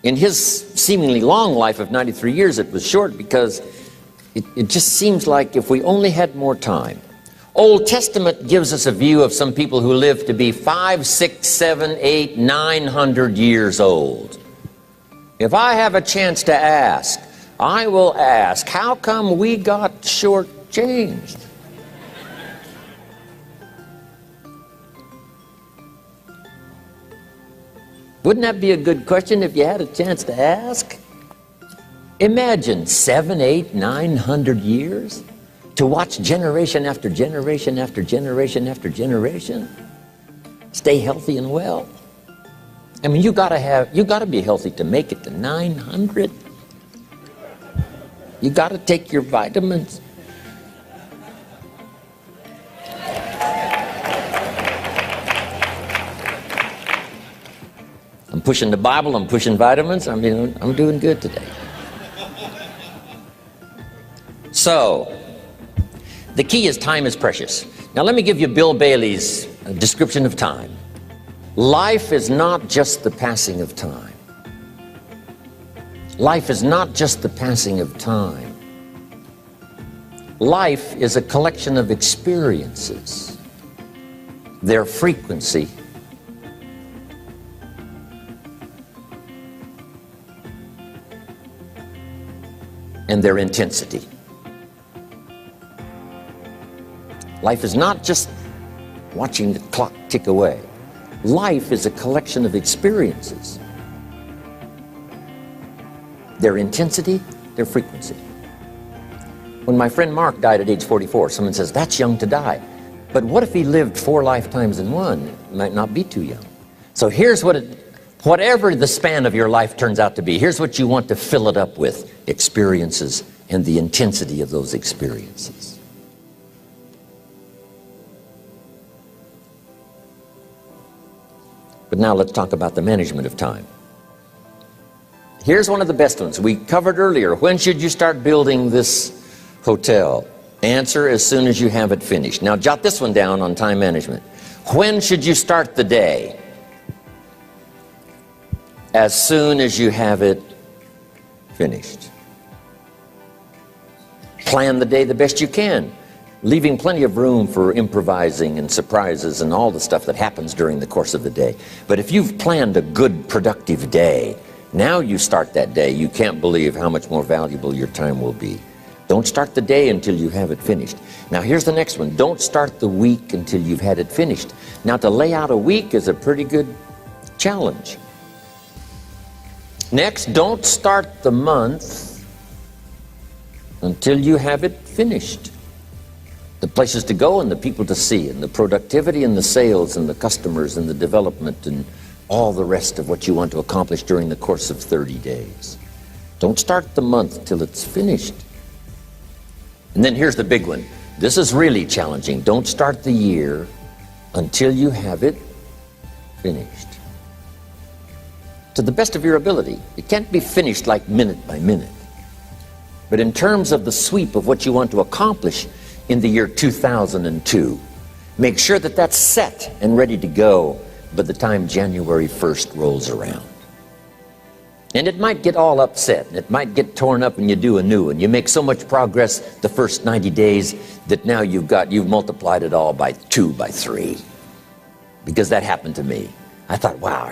In his seemingly long life of 93 years, it was short because it just seems like if we only had more time. Old Testament gives us a view of some people who lived to be 5, 6, 7, 8, 900 years old. If I have a chance to ask, I will ask, how come we got shortchanged? Wouldn't that be a good question if you had a chance to ask? Imagine 7, 8, 900 years to watch generation after generation after generation after generation stay healthy and well. I mean, you gotta be healthy to make it to 900. You gotta take your vitamins. I'm pushing the Bible, I'm pushing vitamins, I'm doing good today. So, the key is time is precious. Now let me give you Bill Bailey's description of time. Life is not just the passing of time. Life is not just the passing of time. Life is a collection of experiences, their frequency, and their intensity. Life is not just watching the clock tick away. Life is a collection of experiences, their intensity, their frequency. When my friend Mark died at age 44, someone says, that's young to die. But what if he lived 4 lifetimes in one? It might not be too young. So here's whatever the span of your life turns out to be, here's what you want to fill it up with: experiences and the intensity of those experiences. But now let's talk about the management of time. Here's one of the best ones. We covered earlier, when should you start building this hotel? Answer: as soon as you have it finished. Now jot this one down on time management. When should you start the day? As soon as you have it finished. Plan the day the best you can, leaving plenty of room for improvising and surprises and all the stuff that happens during the course of the day. But if you've planned a good, productive day, now you start that day, you can't believe how much more valuable your time will be. Don't start the day until you have it finished. Now here's the next one. Don't start the week until you've had it finished. Now to lay out a week is a pretty good challenge. Next, don't start the month until you have it finished. The places to go and the people to see and the productivity and the sales and the customers and the development and all the rest of what you want to accomplish during the course of 30 days. Don't start the month till it's finished. And then here's the big one. This is really challenging. Don't start the year until you have it finished. To the best of your ability. It can't be finished like minute by minute. But in terms of the sweep of what you want to accomplish in the year 2002, make sure that that's set and ready to go by the time January 1st rolls around. And it might get all upset, it might get torn up, and you do a new one. You make so much progress the first 90 days that now you've multiplied it all by 2, by 3. Because that happened to me. I thought, wow,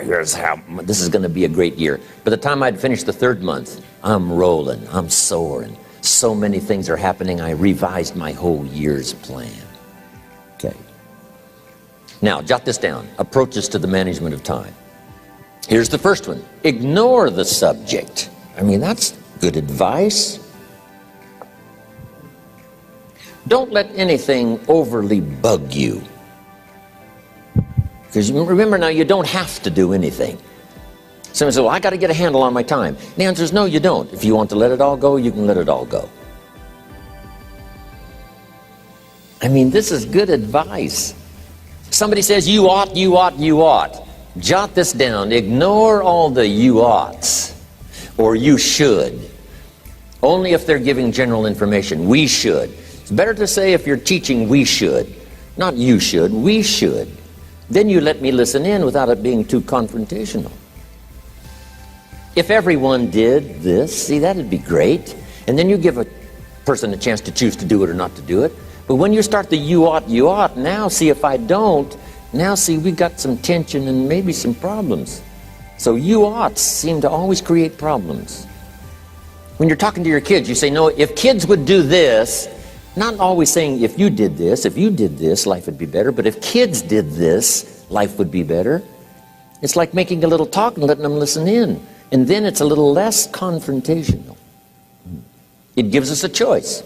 this is going to be a great year. By the time I'd finished the 3rd month, I'm rolling, I'm soaring. So many things are happening, I revised my whole year's plan. Okay. Now, jot this down. Approaches to the management of time. Here's the first one. Ignore the subject. I mean, that's good advice. Don't let anything overly bug you. Because remember now, you don't have to do anything. Someone says, well, I got to get a handle on my time. The answer is no, you don't. If you want to let it all go, you can let it all go. I mean, this is good advice. Somebody says, you ought, you ought, you ought. Jot this down. Ignore all the you oughts or you should. Only if they're giving general information. We should. It's better to say, if you're teaching, we should. Not you should, we should. Then you let me listen in without it being too confrontational. If everyone did this, see, that'd be great. And then you give a person a chance to choose to do it or not to do it. But when you start the you ought, now see, if I don't, now see, we got some tension and maybe some problems. So you oughts seem to always create problems. When you're talking to your kids, you say, no, if kids would do this, not always saying if you did this, life would be better, but if kids did this, life would be better. It's like making a little talk and letting them listen in. And then it's a little less confrontational. It gives us a choice.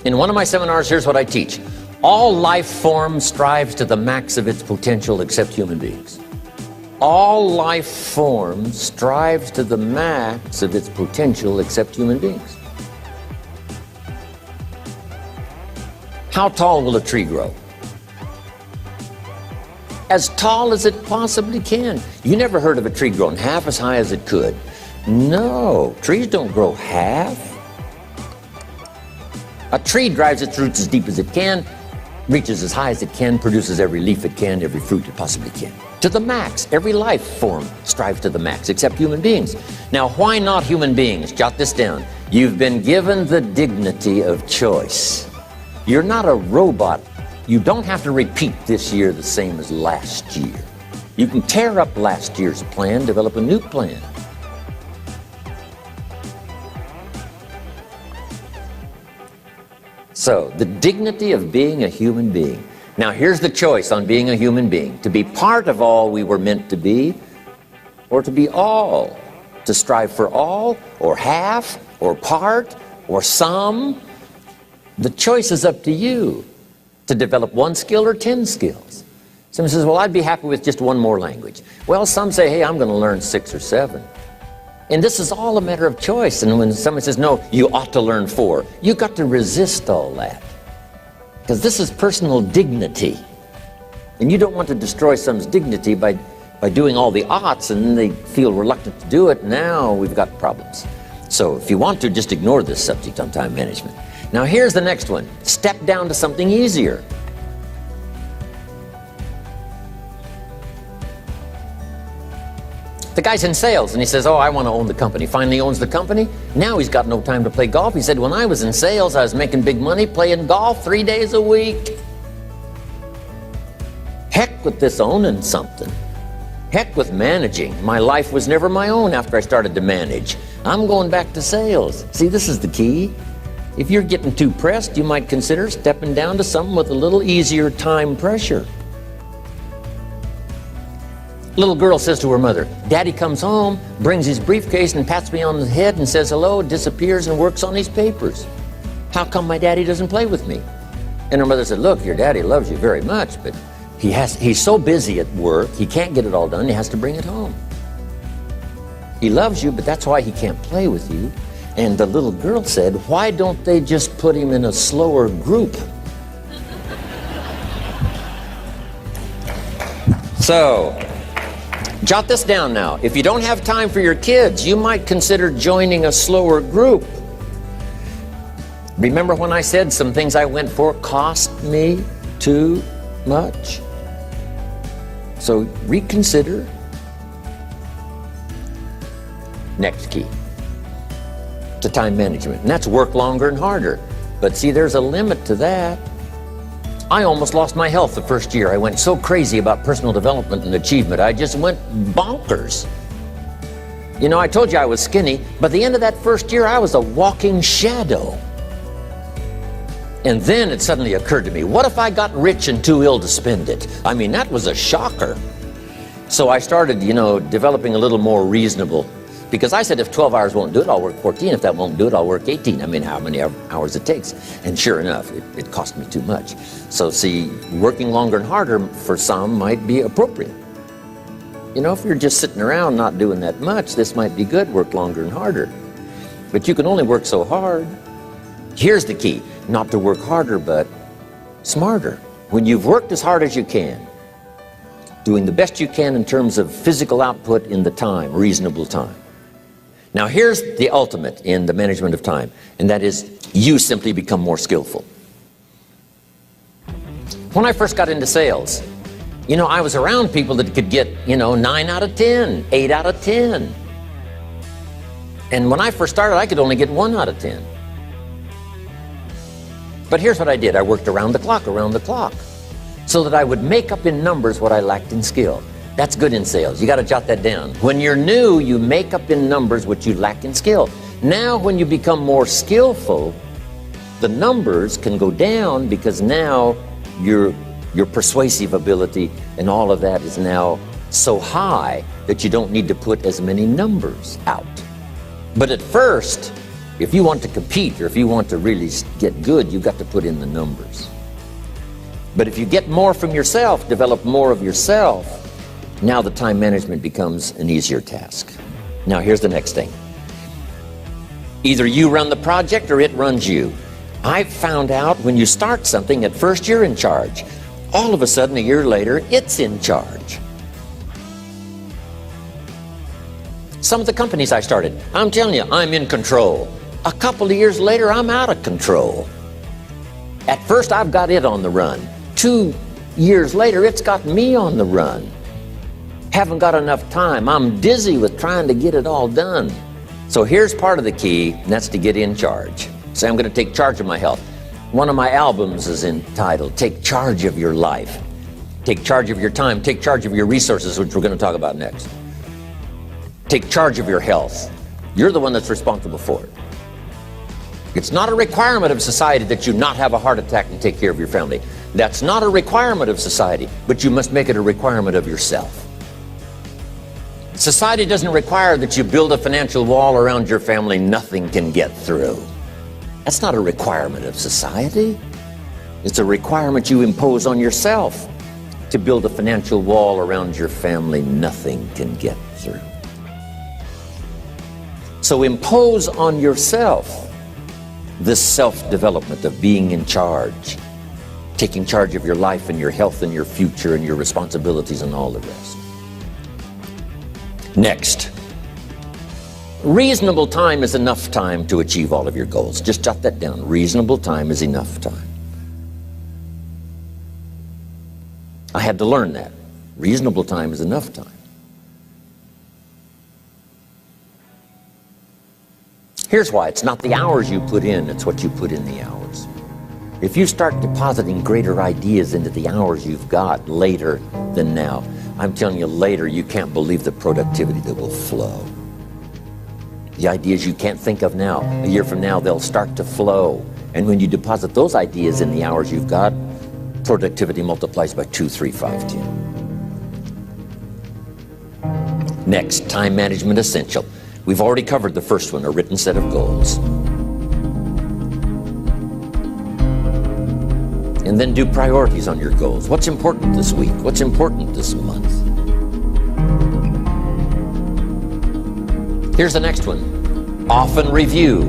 In one of my seminars, here's what I teach. All life form strives to the max of its potential except human beings. All life form strives to the max of its potential except human beings. How tall will a tree grow? As tall as it possibly can. You never heard of a tree growing half as high as it could. No, trees don't grow half. A tree drives its roots as deep as it can, reaches as high as it can, produces every leaf it can, every fruit it possibly can. To the max. Every life form strives to the max, except human beings. Now, why not human beings? Jot this down. You've been given the dignity of choice. You're not a robot. You don't have to repeat this year the same as last year. You can tear up last year's plan, develop a new plan. So, the dignity of being a human being. Now, here's the choice on being a human being. To be part of all we were meant to be, or to be all. To strive for all, or half, or part, or some. The choice is up to you. To develop one skill or 10 skills. Someone says, well, I'd be happy with just one more language. Well, some say, hey, I'm going to learn 6 or 7. And this is all a matter of choice. And when someone says, no, you ought to learn 4, you've got to resist all that. Because this is personal dignity. And you don't want to destroy someone's dignity by doing all the oughts, and then they feel reluctant to do it. Now we've got problems. So if you want to, just ignore this subject on time management. Now here's the next one. Step down to something easier. The guy's in sales and he says, oh, I want to own the company. Finally owns the company. Now he's got no time to play golf. He said, when I was in sales, I was making big money playing golf 3 days a week. Heck with this owning something. Heck with managing. My life was never my own after I started to manage. I'm going back to sales. See, this is the key. If you're getting too pressed, you might consider stepping down to something with a little easier time pressure. Little girl says to her mother, Daddy comes home, brings his briefcase and pats me on the head and says hello, disappears and works on his papers. How come my daddy doesn't play with me? And her mother said, look, your daddy loves you very much, but he's so busy at work, he can't get it all done, he has to bring it home. He loves you, but that's why he can't play with you. And the little girl said, why don't they just put him in a slower group? So, jot this down now. If you don't have time for your kids, you might consider joining a slower group. Remember when I said some things I went for cost me too much? So reconsider. Next key to time management, and that's work longer and harder. But see, there's a limit to that. I almost lost my health the first year. I went so crazy about personal development and achievement. I just went bonkers. You know, I told you I was skinny, but at the end of that first year, I was a walking shadow. And then it suddenly occurred to me, what if I got rich and too ill to spend it? I mean, that was a shocker. So I started, developing a little more reasonable. Because I said, if 12 hours won't do it, I'll work 14. If that won't do it, I'll work 18. I mean, how many hours it takes. And sure enough, it cost me too much. So see, working longer and harder for some might be appropriate. If you're just sitting around not doing that much, this might be good, work longer and harder. But you can only work so hard. Here's the key, not to work harder, but smarter. When you've worked as hard as you can, doing the best you can in terms of physical output in the time, reasonable time. Now here's the ultimate in the management of time, and that is you simply become more skillful. When I first got into sales, You know, I was around people that could get, 9 out of 10, 8 out of 10. And when I first started, I could only get 1 out of 10. But here's what I did. I worked around the clock, so that I would make up in numbers what I lacked in skill. That's good in sales. You got to jot that down. When you're new, you make up in numbers what you lack in skill. Now, when you become more skillful, the numbers can go down because now your persuasive ability and all of that is now so high that you don't need to put as many numbers out. But at first, if you want to compete or if you want to really get good, you've got to put in the numbers. But if you get more from yourself, develop more of yourself, now the time management becomes an easier task. Now here's the next thing. Either you run the project or it runs you. I've found out when you start something, at first you're in charge. All of a sudden, a year later, it's in charge. Some of the companies I started, I'm telling you, I'm in control. A couple of years later, I'm out of control. At first, I've got it on the run. 2 years later, it's got me on the run. Haven't got enough time. I'm dizzy with trying to get it all done. So here's part of the key, and that's to get in charge. Say, I'm going to take charge of my health. One of my albums is entitled, Take Charge of Your Life. Take charge of your time. Take charge of your resources, which we're going to talk about next. Take charge of your health. You're the one that's responsible for it. It's not a requirement of society that you not have a heart attack and take care of your family. That's not a requirement of society, but you must make it a requirement of yourself. Society doesn't require that you build a financial wall around your family nothing can get through. That's not a requirement of society. It's a requirement you impose on yourself to build a financial wall around your family nothing can get through. So impose on yourself this self-development of being in charge, taking charge of your life and your health and your future and your responsibilities and all the rest. Next, reasonable time is enough time to achieve all of your goals. Just jot that down. Reasonable time is enough time. I had to learn that. Reasonable time is enough time. Here's why. It's not the hours you put in, it's what you put in the hours. If you start depositing greater ideas into the hours you've got later than now, I'm telling you, later you can't believe the productivity that will flow. The ideas you can't think of now, a year from now, they'll start to flow. And when you deposit those ideas in the hours you've got, productivity multiplies by 2, 3, 5, 10. Next, time management essential. We've already covered the first one, a written set of goals. And then do priorities on your goals. What's important this week? What's important this month? Here's the next one. Often review.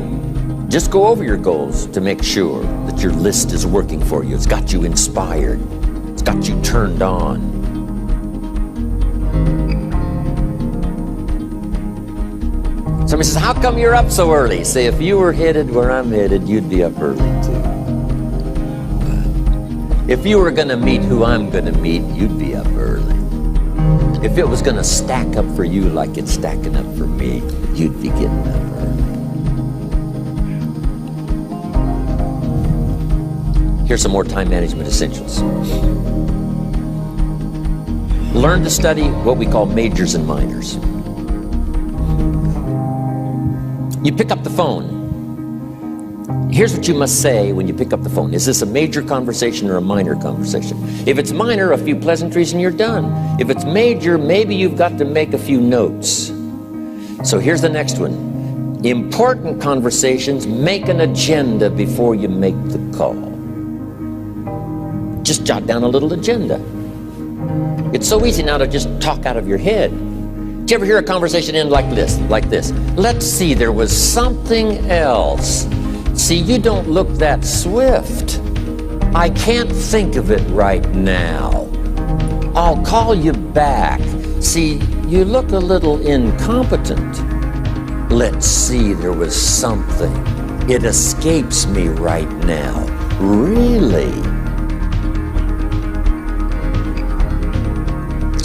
Just go over your goals to make sure that your list is working for you. It's got you inspired. It's got you turned on. Somebody says, how come you're up so early? Say, if you were headed where I'm headed, you'd be up early too. If you were going to meet who I'm going to meet, you'd be up early. If it was going to stack up for you like it's stacking up for me, you'd be getting up early. Here's some more time management essentials. Learn to study what we call majors and minors. You pick up the phone. Here's what you must say when you pick up the phone. Is this a major conversation or a minor conversation? If it's minor, a few pleasantries and you're done. If it's major, maybe you've got to make a few notes. So here's the next one. Important conversations, make an agenda before you make the call. Just jot down a little agenda. It's so easy now to just talk out of your head. Did you ever hear a conversation end like this? Let's see, there was something else. See, you don't look that swift. I can't think of it right now. I'll call you back. See, you look a little incompetent. Let's see, there was something. It escapes me right now. Really?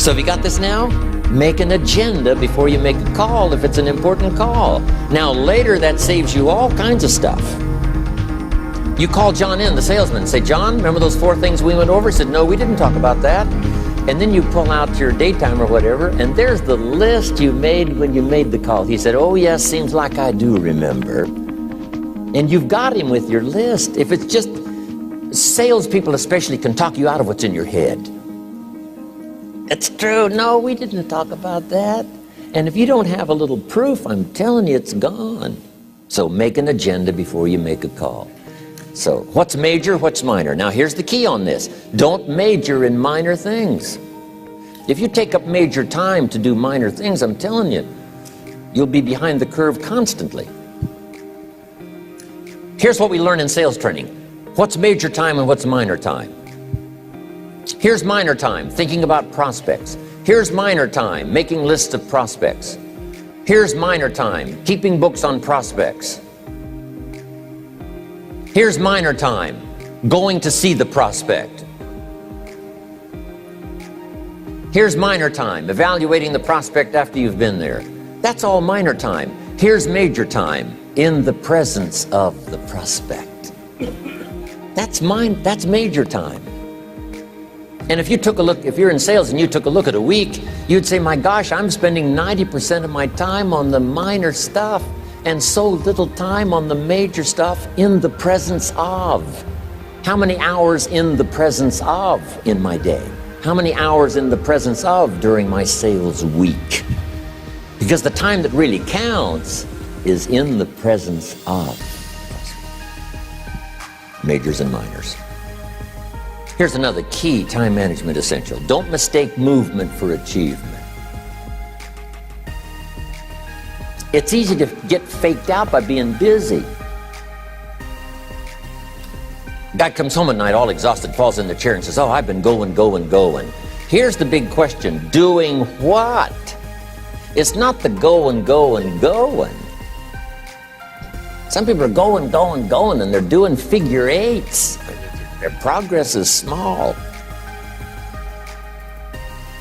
So have you got this now? Make an agenda before you make a call if it's an important call. Now later that saves you all kinds of stuff. You call John in, the salesman, and say, John, remember those 4 things we went over? He said, no, we didn't talk about that. And then you pull out your daytime or whatever, and there's the list you made when you made the call. He said, oh yes, seems like I do remember. And you've got him with your list. If it's just, salespeople especially can talk you out of what's in your head. It's true, no, we didn't talk about that. And if you don't have a little proof, I'm telling you, it's gone. So make an agenda before you make a call. So what's major, what's minor? Now here's the key on this. Don't major in minor things. If you take up major time to do minor things, I'm telling you, you'll be behind the curve constantly. Here's what we learn in sales training. What's major time and what's minor time? Here's minor time, thinking about prospects. Here's minor time, making lists of prospects. Here's minor time, keeping books on prospects. Here's minor time, going to see the prospect. Here's minor time, evaluating the prospect after you've been there. That's all minor time. Here's major time, in the presence of the prospect. That's major time. And if you took a look, if you're in sales and you took a look at a week, you'd say, my gosh, I'm spending 90% of my time on the minor stuff and so little time on the major stuff in the presence of. How many hours in the presence of in my day? How many hours in the presence of during my sales week? Because the time that really counts is in the presence of. Majors and minors. Here's another key time management essential. Don't mistake movement for achievement. It's easy to get faked out by being busy. Guy comes home at night all exhausted, falls in the chair and says, oh, I've been going. Here's the big question, doing what? It's not the going. Some people are going, and they're doing figure eights. Their progress is small.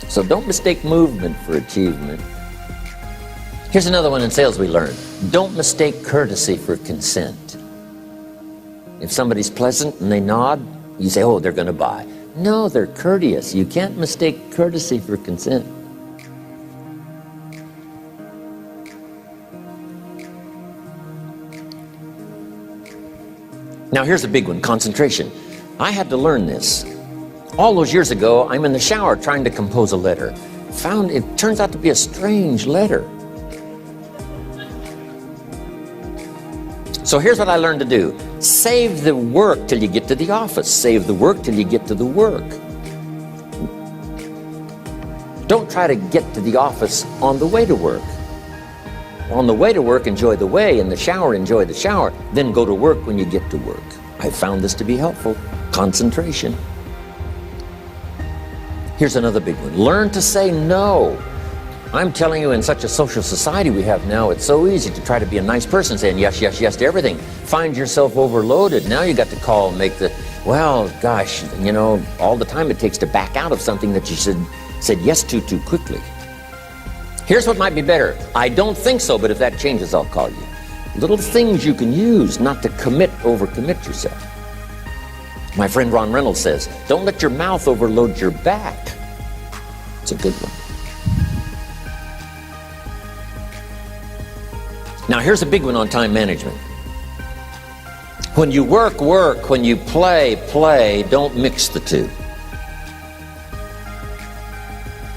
So don't mistake movement for achievement. Here's another one in sales we learned. Don't mistake courtesy for consent. If somebody's pleasant and they nod, you say, oh, they're going to buy. No, they're courteous. You can't mistake courtesy for consent. Now here's a big one, concentration. I had to learn this. All those years ago, I'm in the shower trying to compose a letter. Found it turns out to be a strange letter. So here's what I learned to do. Save the work till you get to the office. Save the work till you get to the work. Don't try to get to the office on the way to work. On the way to work, enjoy the way. In the shower, enjoy the shower. Then go to work when you get to work. I found this to be helpful. Concentration. Here's another big one. Learn to say no. I'm telling you, in such a social society we have now, it's so easy to try to be a nice person, saying yes to everything. Find yourself overloaded. Now you got to call and make the, well, gosh, you know, all the time it takes to back out of something that you said yes to too quickly. Here's what might be better. I don't think so, but if that changes, I'll call you. Little things you can use not to overcommit yourself. My friend Ron Reynolds says, don't let your mouth overload your back. It's a good one. Now here's a big one on time management. When you work, when you play, don't mix the two.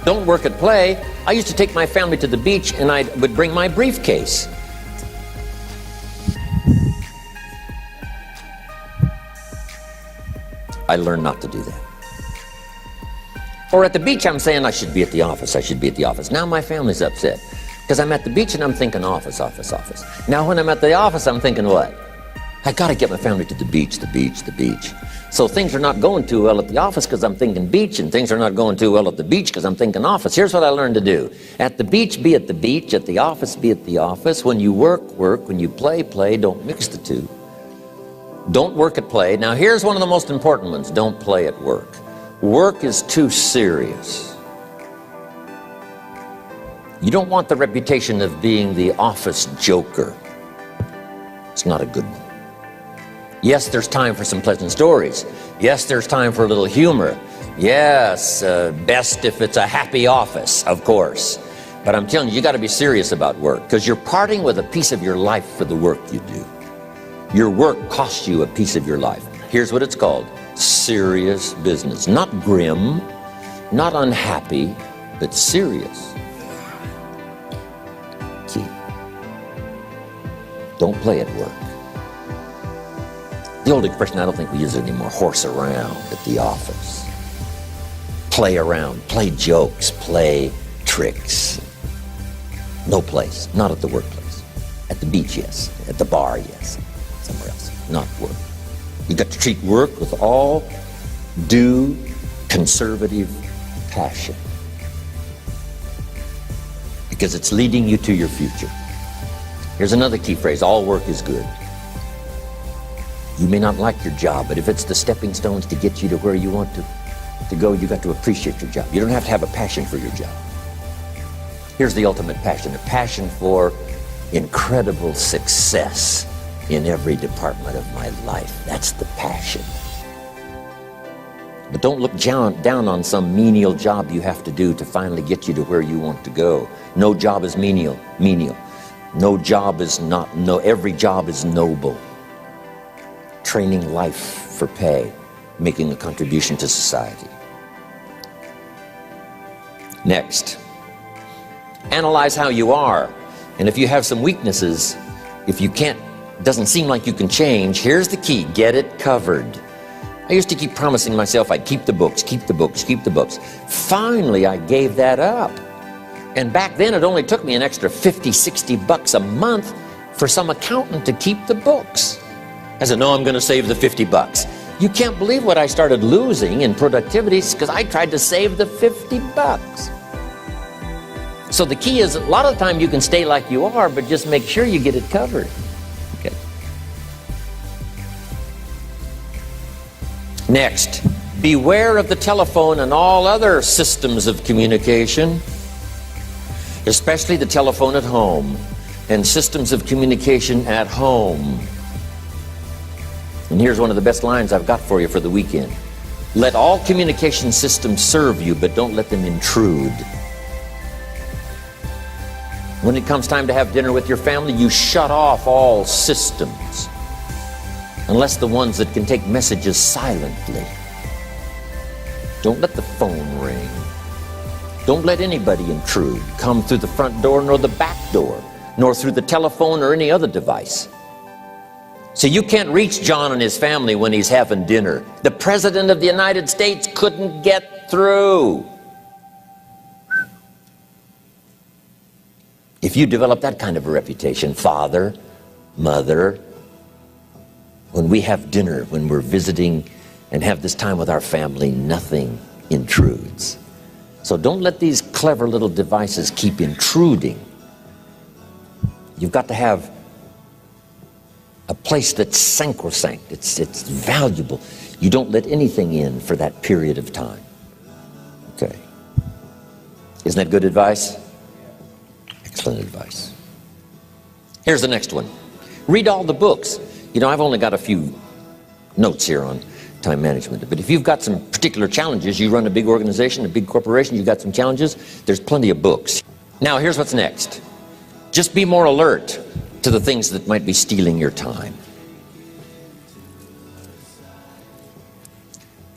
Don't work at play. I used to take my family to the beach and I would bring my briefcase. I learned not to do that. Or at the beach, I'm saying I should be at the office. Now my family's upset because I'm at the beach and I'm thinking office. Now when I'm at the office, I'm thinking what? I got to get my family to the beach. So things are not going too well at the office because I'm thinking beach, and things are not going too well at the beach because I'm thinking office. Here's what I learned to do. At the beach, be at the beach. At the office, be at the office. When you work. When you play. Don't mix the two. Don't work at play. Now here's one of the most important ones. Don't play at work. Work is too serious. You don't want the reputation of being the office joker. It's not a good one. Yes, there's time for some pleasant stories. Yes, there's time for a little humor. Yes, best if it's a happy office, of course. But I'm telling you, you got to be serious about work, because you're parting with a piece of your life for the work you do. Your work costs you a piece of your life. Here's what it's called: serious business. Not grim, not unhappy, but serious. Key. Don't play at work. The old expression, I don't think we use it anymore, horse around at the office. Play around, play jokes, play tricks. No place, not at the workplace. At the beach, yes. At the bar, yes. Somewhere else, not work. You've got to treat work with all due conservative passion, because it's leading you to your future. Here's another key phrase: all work is good. You may not like your job, but if it's the stepping stones to get you to where you want to go, you got to appreciate your job. You don't have to have a passion for your job. Here's the ultimate passion: a passion for incredible success in every department of my life. That's the passion. But don't look down on some menial job you have to do to finally get you to where you want to go. No job is menial. No job is not, no, every job is noble. Training life for pay, making a contribution to society. Next, analyze how you are. And if you have some weaknesses, if you can't, doesn't seem like you can change, here's the key: get it covered. I used to keep promising myself I'd keep the books, keep the books, keep the books. Finally, I gave that up. And back then, it only took me an extra $50, $60 a month for some accountant to keep the books. I said, no, I'm going to save the $50. You can't believe what I started losing in productivity because I tried to save the $50. So the key is, a lot of the time you can stay like you are, but just make sure you get it covered. Okay. Next, beware of the telephone and all other systems of communication, especially the telephone at home and systems of communication at home. And here's one of the best lines I've got for you for the weekend: let all communication systems serve you, but don't let them intrude. When it comes time to have dinner with your family, you shut off all systems, unless the ones that can take messages silently. Don't let the phone ring. Don't let anybody intrude, come through the front door nor the back door, nor through the telephone or any other device. So you can't reach John and his family when he's having dinner. The President of the United States couldn't get through. If you develop that kind of a reputation, father, mother, when we have dinner, when we're visiting and have this time with our family, nothing intrudes. So don't let these clever little devices keep intruding. You've got to have a place that's sacrosanct, it's valuable. You don't let anything in for that period of time. Okay. Isn't that good advice? Excellent advice. Here's the next one. Read all the books. You know, I've only got a few notes here on time management, but if you've got some particular challenges, you run a big organization, a big corporation, you've got some challenges, there's plenty of books. Now, here's what's next. Just be more alert to the things that might be stealing your time.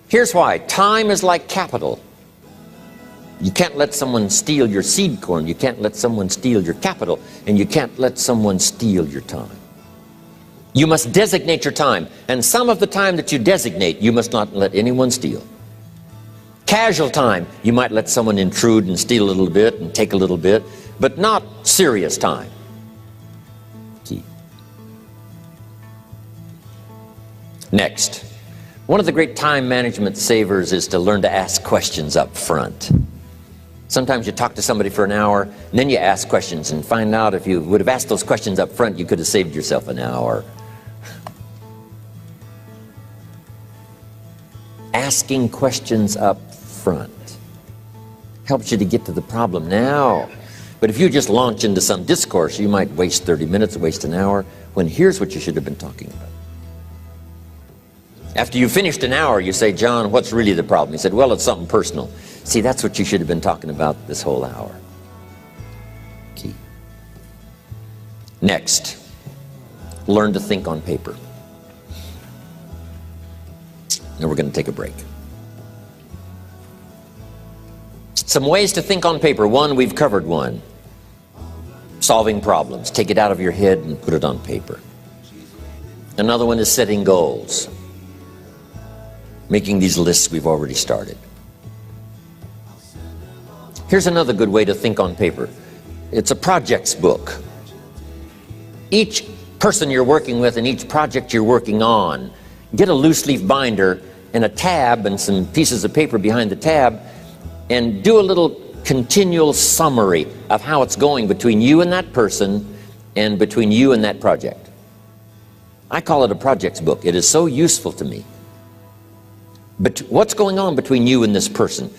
Here's why. Time is like capital. You can't let someone steal your seed corn. You can't let someone steal your capital. And you can't let someone steal your time. You must designate your time. And some of the time that you designate, you must not let anyone steal. Casual time, you might let someone intrude and steal a little bit and take a little bit, but not serious time. Key. Next, one of the great time management savers is to learn to ask questions up front. Sometimes you talk to somebody for an hour, and then you ask questions and find out if you would have asked those questions up front, you could have saved yourself an hour. Asking questions up front helps you to get to the problem now, But if you just launch into some discourse, you might waste 30 minutes, waste an hour, when here's what you should have been talking about. After you finished an hour, you say, John, what's really the problem? He said, well, it's something personal. See, that's what you should have been talking about this whole hour. Key. Next, learn to think on paper. Now we're going to take a break. Some ways to think on paper. One, we've covered one. Solving problems. Take it out of your head and put it on paper. Another one is setting goals. Making these lists we've already started. Here's another good way to think on paper. It's a projects book. Each person you're working with and each project you're working on, get a loose leaf binder and a tab and some pieces of paper behind the tab, and do a little continual summary of how it's going between you and that person and between you and that project. I call it a projects book. It is so useful to me. But what's going on between you and this person?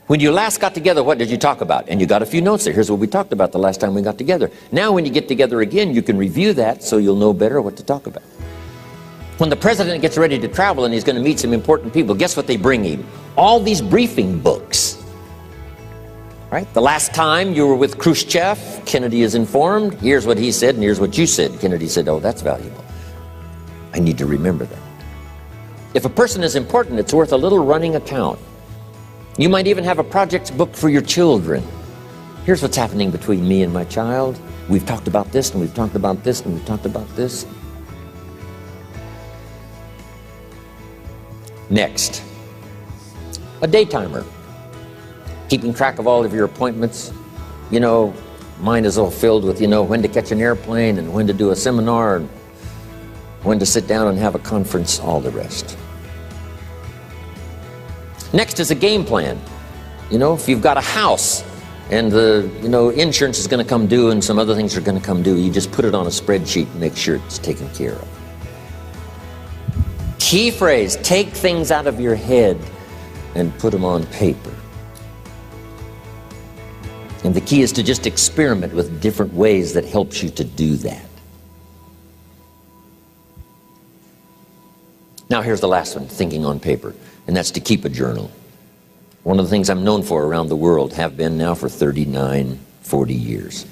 When you last got together, what did you talk about? And you got a few notes there. Here's what we talked about the last time we got together. Now when you get together again, you can review that so you'll know better what to talk about. When the president gets ready to travel and he's going to meet some important people, guess what they bring him? All these briefing books. Right? The last time you were with Khrushchev, Kennedy is informed. Here's what he said and here's what you said. Kennedy said, oh, that's valuable. I need to remember that. If a person is important, it's worth a little running account. You might even have a projects book for your children. Here's what's happening between me and my child. We've talked about this, and we've talked about this, and we've talked about this. Next, a day timer. Keeping track of all of your appointments. You know, mine is all filled with, when to catch an airplane and when to do a seminar and when to sit down and have a conference, all the rest. Next is a game plan. If you've got a house and the insurance is going to come due and some other things are going to come due, you just put it on a spreadsheet and make sure it's taken care of. Key phrase, take things out of your head and put them on paper. And the key is to just experiment with different ways that helps you to do that. Now here's the last one, thinking on paper, and that's to keep a journal. One of the things I'm known for around the world, have been now for 39, 40 years,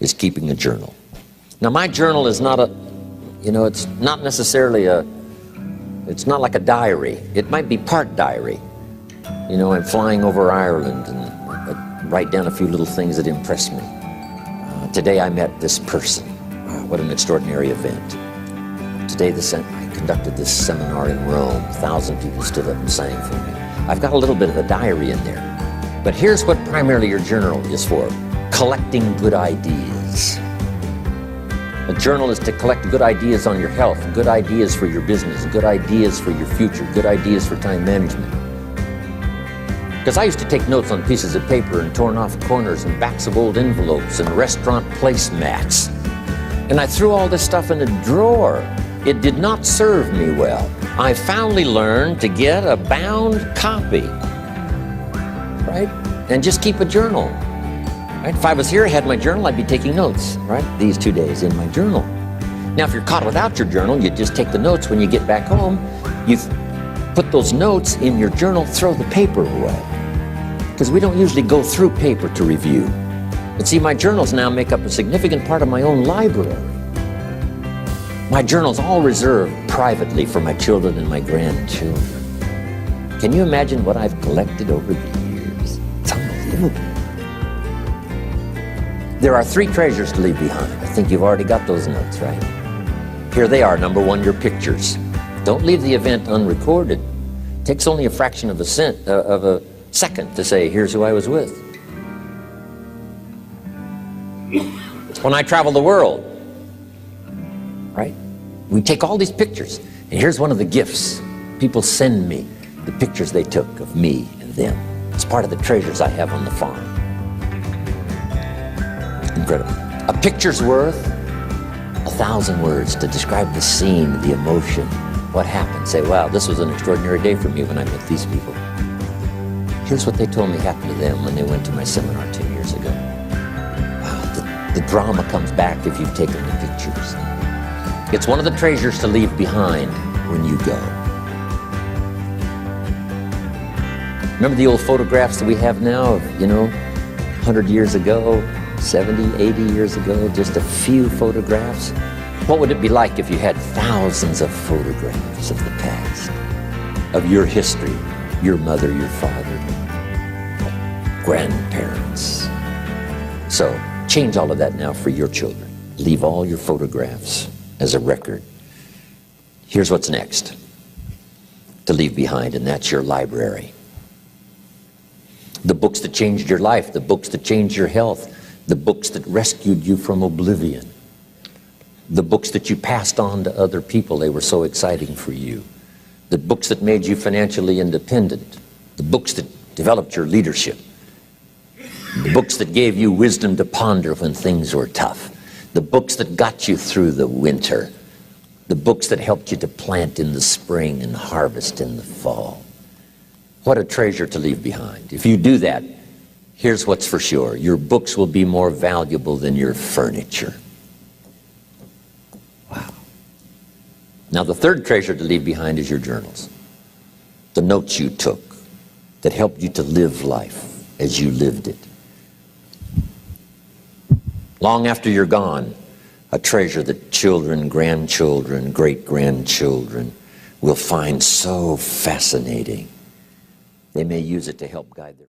is keeping a journal. Now my journal is not it's not necessarily it's not like a diary. It might be part diary. I'm flying over Ireland and I write down a few little things that impress me. Today I met this person. What an extraordinary event. Today I conducted this seminar in Rome. 1,000 people stood up and sang for me. I've got a little bit of a diary in there. But here's what primarily your journal is for. Collecting good ideas. A journal is to collect good ideas on your health, good ideas for your business, good ideas for your future, good ideas for time management. Because I used to take notes on pieces of paper and torn off corners and backs of old envelopes and restaurant placemats. And I threw all this stuff in a drawer. It did not serve me well. I finally learned to get a bound copy, right? And just keep a journal, right? If I was here, I had my journal, I'd be taking notes, right? These 2 days in my journal. Now, if you're caught without your journal, you just take the notes. When you get back home, you put those notes in your journal, throw the paper away. Because we don't usually go through paper to review. But see, my journals now make up a significant part of my own library. My journal's all reserved privately for my children and my grandchildren. Can you imagine what I've collected over the years? It's unbelievable. There are 3 treasures to leave behind. I think you've already got those notes, right? Here they are. Number 1, your pictures. Don't leave the event unrecorded. It takes only a fraction of a second to say, here's who I was with. When I travel the world, right? We take all these pictures, and here's one of the gifts. People send me the pictures they took of me and them. It's part of the treasures I have on the farm. Incredible. A picture's worth 1,000 words to describe the scene, the emotion, what happened. Say, wow, this was an extraordinary day for me when I met these people. Here's what they told me happened to them when they went to my seminar 10 years ago. The drama comes back if you've taken the pictures. It's one of the treasures to leave behind when you go. Remember the old photographs that we have now of, 100 years ago, 70, 80 years ago, just a few photographs? What would it be like if you had thousands of photographs of the past, of your history, your mother, your father, grandparents? So change all of that now for your children. Leave all your photographs as a record. Here's what's next to leave behind, and that's your library. The books that changed your life, the books that changed your health, the books that rescued you from oblivion, the books that you passed on to other people, they were so exciting for you, the books that made you financially independent, the books that developed your leadership, the books that gave you wisdom to ponder when things were tough, the books that got you through the winter, the books that helped you to plant in the spring and harvest in the fall. What a treasure to leave behind. If you do that, here's what's for sure. Your books will be more valuable than your furniture. Wow. Now the third treasure to leave behind is your journals. The notes you took that helped you to live life as you lived it. Long after you're gone, a treasure that children, grandchildren, great-grandchildren will find so fascinating. They may use it to help guide their